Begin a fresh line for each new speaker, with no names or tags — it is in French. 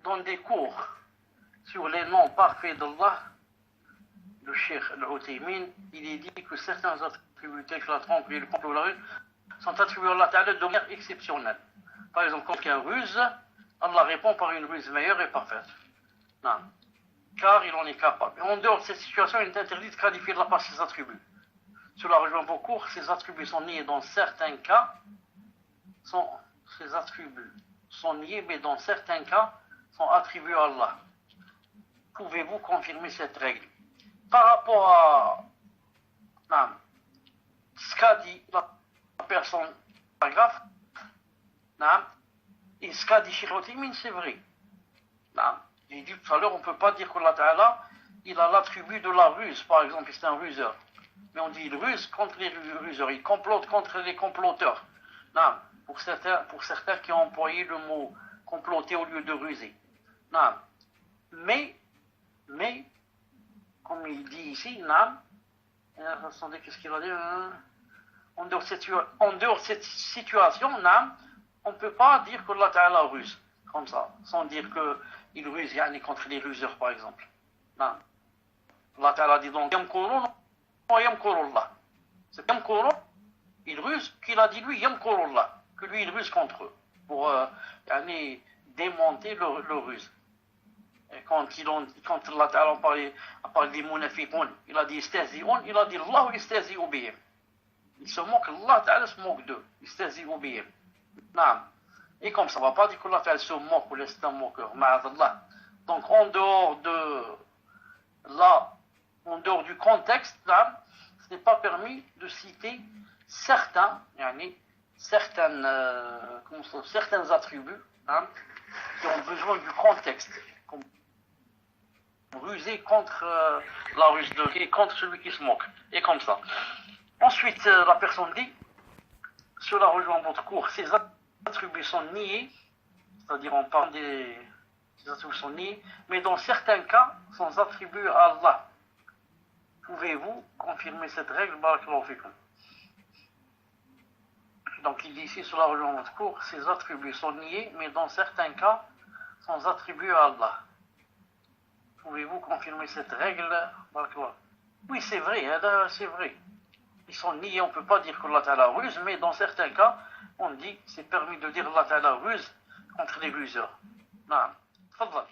dans des cours sur les noms parfaits d'Allah, le Cheikh Al-Uthaymin, il est dit que certains attributs tels que la tromperie, le complot, la ruse, sont attribués à Allah Ta'ala de manière exceptionnelle. Par exemple, quand quelqu'un ruse, Allah répond par une ruse meilleure et parfaite. Non. Car il en est capable. Et en dehors de cette situation, il est interdit de qualifier de la part ses attributs. Cela rejoint vos cours, ces attributs sont niés dans certains cas, ces attributs sont niés, mais dans certains cas, sont attribués à Allah. Pouvez-vous confirmer cette règle? Par rapport à ce qu'a dit la personne paragraphe, et ce qu'a dit Cheikh Al-Uthaymin, c'est vrai. J'ai dit tout à l'heure, on ne peut pas dire qu'Allah Ta'ala, il a l'attribut de la ruse, par exemple, c'est un ruseur. Mais on dit il ruse contre les ruseurs, il complote contre les comploteurs. Pour certains qui ont employé le mot comploter au lieu de ruser. Mais, comme il dit ici, attendez, qu'est-ce qu'il a dit? En dehors de cette situation, on ne peut pas dire que Allah Ta'ala ruse, comme ça, sans dire qu'il ruse contre les ruseurs, par exemple. Allah Ta'ala dit donc Yamkurun wa Yamkurullah. C'est Yamkurun, il ruse, qu'il a dit lui Yamkurullah, que lui il ruse contre eux, pour démonter le ruse. Et quand Allah Ta'ala a parlé des munafiqun, il a dit Istahzi'un, il a dit Allah Istahzi'u bihim. Il se moque, Allah Ta'ala se moque d'eux, Istahzi'u bihim. Et comme ça ne va pas dire qu'Allah Ta'ala se moque ou laisse un moqueur, ma'adallah. Donc en dehors du contexte, ce n'est pas permis de citer certains attributs qui ont besoin du contexte, comme ruser contre la ruse et contre celui qui se moque, et comme ça. Ensuite, la personne dit, cela rejoint votre cours, ces attributs sont niés, c'est-à-dire on parle ces attributs sont niés, mais dans certains cas, sont attribués à Allah. Pouvez-vous confirmer cette règle? Barakallahu fikum. Donc il dit ici, cela rejoint votre cours, ces attributs sont niés, mais dans certains cas, sont attribués à Allah. Pouvez-vous confirmer cette règle? Oui, c'est vrai, c'est vrai. Ils sont niés, on ne peut pas dire qu'Allah Ta'ala ruse, mais dans certains cas, on dit, c'est permis de dire Allah Ta'ala ruse contre les ruseurs. Tfadal.